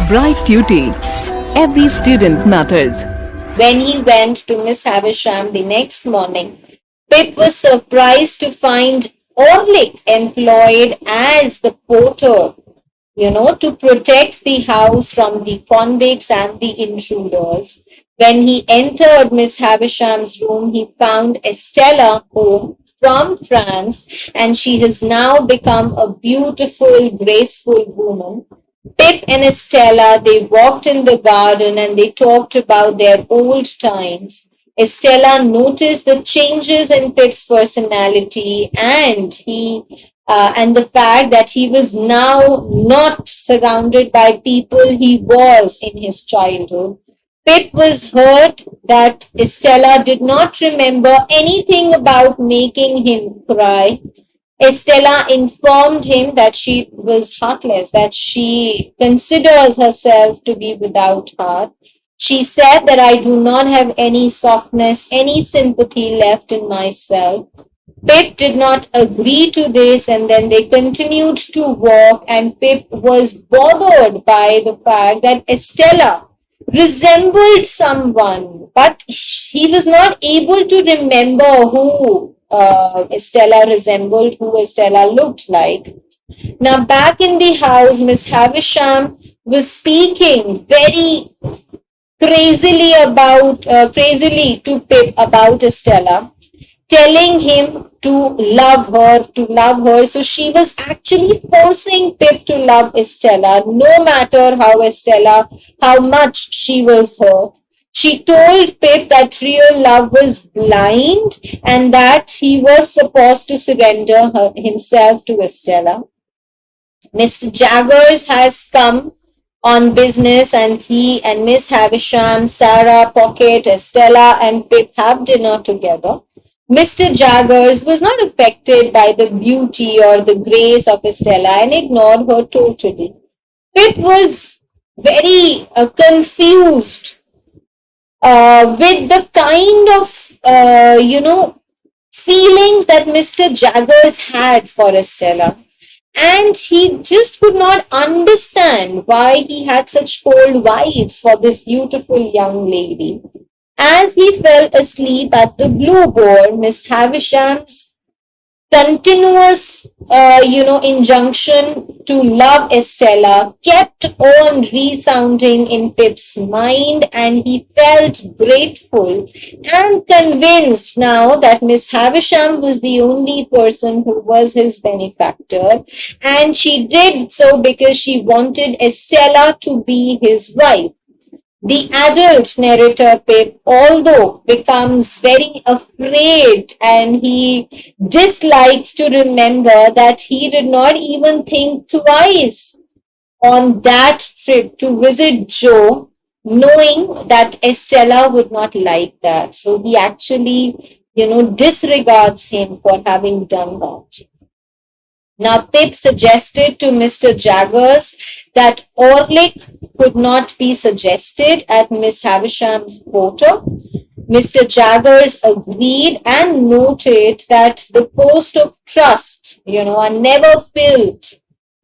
Bright Tuty. Every student matters. When he went to Miss Havisham the next morning, Pip was surprised to find Orlick employed as the porter, to protect the house from the convicts and the intruders. When he entered Miss Havisham's room, he found Estella home from France, and she has now become a beautiful, graceful woman. Pip and Estella, they walked in the garden and they talked about their old times. Estella noticed the changes in Pip's personality and the fact that he was now not surrounded by people he was in his childhood. Pip was hurt that Estella did not remember anything about making him cry. Estella informed him that she was heartless, that she considers herself to be without heart. She said that I do not have any softness, any sympathy left in myself. Pip did not agree to this, and then they continued to walk, and Pip was bothered by the fact that Estella resembled someone, but he was not able to remember who Estella resembled, who Estella looked like. Now, back in the house, Miss Havisham was speaking very crazily to Pip about Estella, telling him to love her. So she was actually forcing Pip to love Estella, no matter how much she was hurt. She told Pip that real love was blind and that he was supposed to surrender himself to Estella. Mr. Jaggers has come on business, and he and Miss Havisham, Sarah, Pocket, Estella, and Pip have dinner together. Mr. Jaggers was not affected by the beauty or the grace of Estella and ignored her totally. Pip was very confused with the kind of, feelings that Mr. Jaggers had for Estella. And he just could not understand why he had such cold vibes for this beautiful young lady. As he fell asleep at the Blue Boar, Miss Havisham's continuous, injunction to love Estella kept on resounding in Pip's mind, and he felt grateful and convinced now that Miss Havisham was the only person who was his benefactor, and she did so because she wanted Estella to be his wife. The adult narrator Pip, although becomes very afraid and he dislikes to remember that he did not even think twice on that trip to visit Joe, knowing that Estella would not like that. So he actually, disregards him for having done that. Now, Pip suggested to Mr. Jaggers that Orlick could not be suggested at Miss Havisham's porter. Mr. Jaggers agreed and noted that the post of trust, are never filled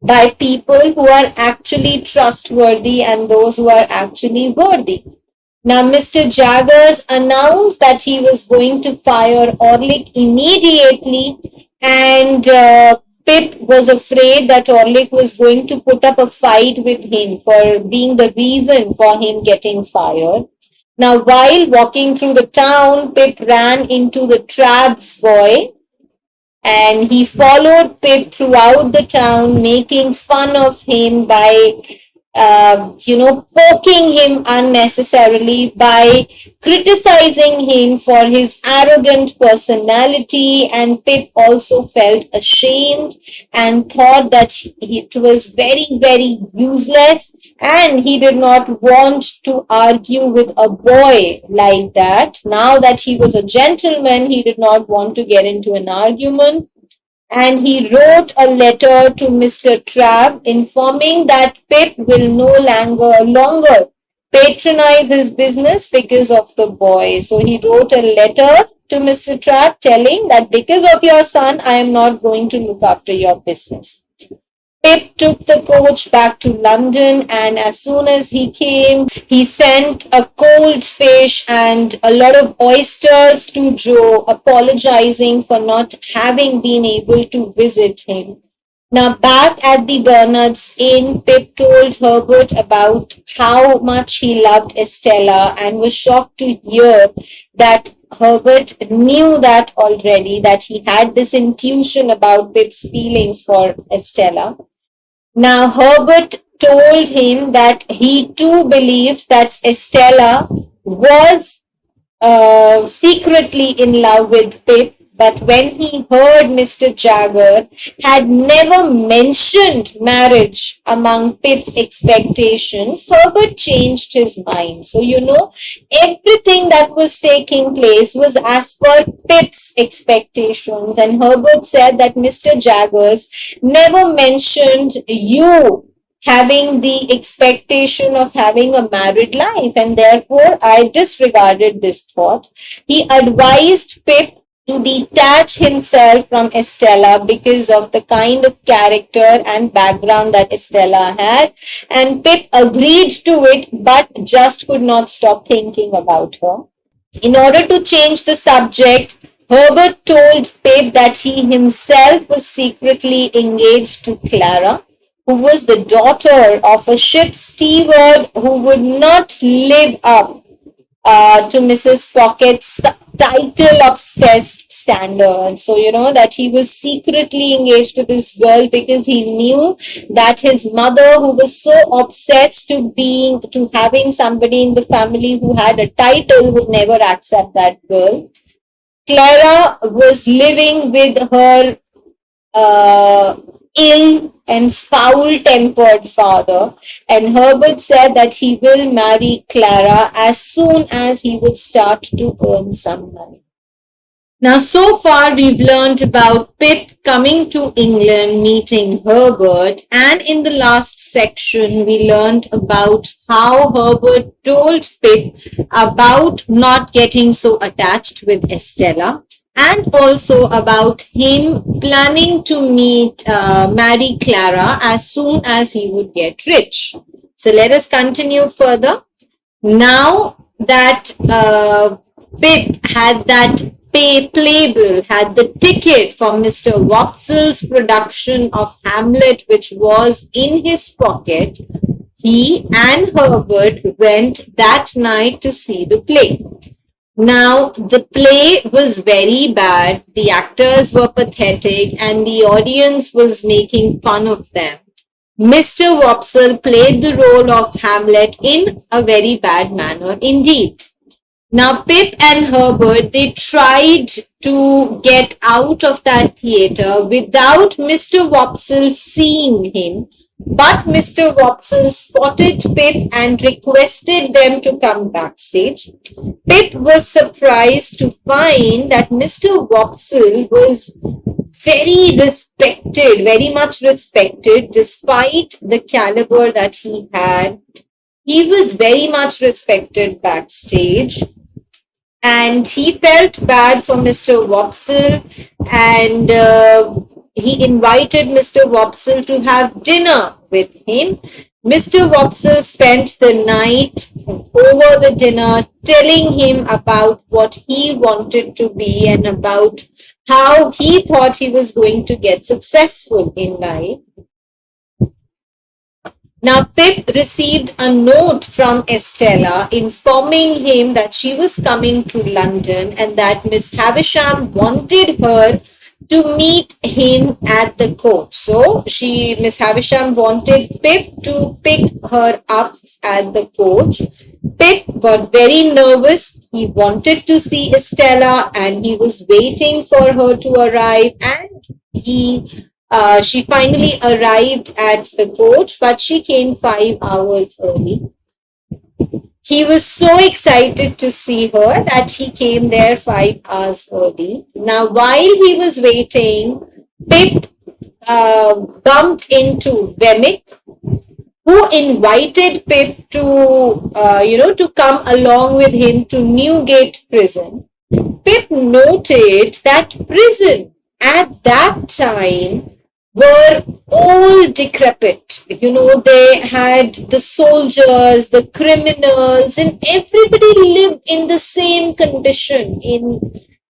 by people who are actually trustworthy and those who are actually worthy. Now, Mr. Jaggers announced that he was going to fire Orlick immediately, and Pip was afraid that Orlick was going to put up a fight with him for being the reason for him getting fired. Now, while walking through the town, Pip ran into the Trabb's boy, and he followed Pip throughout the town, making fun of him by poking him unnecessarily, by criticizing him for his arrogant personality. And Pip also felt ashamed and thought that it was very, very useless, and he did not want to argue with a boy like that. Now that he was a gentleman, he did not want to get into an argument. And he wrote a letter to Mr. Trabb informing that Pip will no longer patronize his business because of the boy. So he wrote a letter to Mr. Trabb telling that because of your son, I am not going to look after your business. Pip took the coach back to London, and as soon as he came, he sent a cold fish and a lot of oysters to Joe, apologizing for not having been able to visit him. Now, back at the Bernard's Inn, Pip told Herbert about how much he loved Estella and was shocked to hear that Herbert knew that already, that he had this intuition about Pip's feelings for Estella. Now, Herbert told him that he too believed that Estella was secretly in love with Pip, but when he heard Mr. Jagger had never mentioned marriage among Pip's expectations, Herbert changed his mind. So, everything that was taking place was as per Pip's expectations, and Herbert said that Mr. Jaggers never mentioned you having the expectation of having a married life, and therefore I disregarded this thought. He advised Pip to detach himself from Estella because of the kind of character and background that Estella had, and Pip agreed to it but just could not stop thinking about her. In order to change the subject, Herbert told Pip that he himself was secretly engaged to Clara, who was the daughter of a ship's steward who would not live up to Mrs. Pocket's title of test standard. So, that he was secretly engaged to this girl because he knew that his mother, who was so obsessed to having somebody in the family who had a title, would never accept that girl. Clara was living with her ill and foul-tempered father, and Herbert said that he will marry Clara as soon as he would start to earn some money. Now, so far we've learned about Pip coming to England, meeting Herbert, and in the last section we learned about how Herbert told Pip about not getting so attached with Estella, and also about him planning to marry Clara as soon as he would get rich. So let us continue further. Now that Pip had that playbill, had the ticket for Mr. Wopsle's production of Hamlet, which was in his pocket, he and Herbert went that night to see the play. Now, the play was very bad, the actors were pathetic, and the audience was making fun of them. Mr. Wopsle played the role of Hamlet in a very bad manner indeed. Now, Pip and Herbert, they tried to get out of that theatre without Mr. Wopsle seeing him, but Mr. Wopsle spotted Pip and requested them to come backstage. Pip was surprised to find that Mr. Wopsle was very respected, very much respected, despite the caliber that he had. He was very much respected backstage, and he felt bad for Mr. Wopsle, and he invited Mr. Wopsle to have dinner with him. Mr. Wopsle spent the night over the dinner telling him about what he wanted to be and about how he thought he was going to get successful in life. Now, Pip received a note from Estella informing him that she was coming to London and that Miss Havisham wanted her to meet him at the coach. So, Miss Havisham wanted Pip to pick her up at the coach. Pip got very nervous. He wanted to see Estella and he was waiting for her to arrive, and she finally arrived at the coach, but she came 5 hours early. He was so excited to see her that he came there 5 hours early. Now, while he was waiting, Pip bumped into VIII, who invited Pip to come along with him to Newgate Prison. Pip noted that prison at that time were all decrepit. You know, they had the soldiers, the criminals, and everybody lived in the same condition in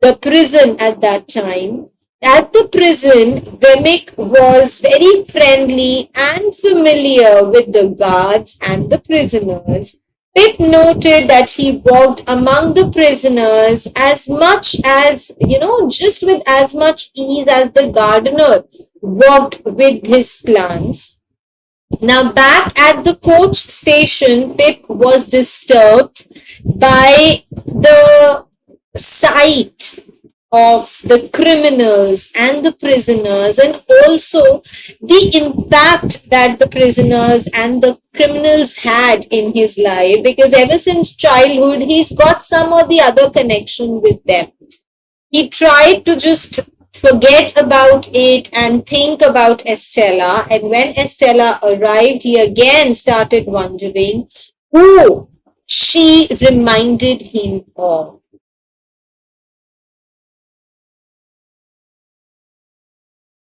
the prison at that time. At the prison, Vemic was very friendly and familiar with the guards and the prisoners. Pip noted that he walked among the prisoners as much as, just with as much ease as the gardener walked with his plants. Now, back at the coach station, Pip was disturbed by the sight of the criminals and the prisoners, and also the impact that the prisoners and the criminals had in his life, because ever since childhood he's got some or the other connection with them. He tried to just forget about it and think about Estella, and when Estella arrived he again started wondering who she reminded him of.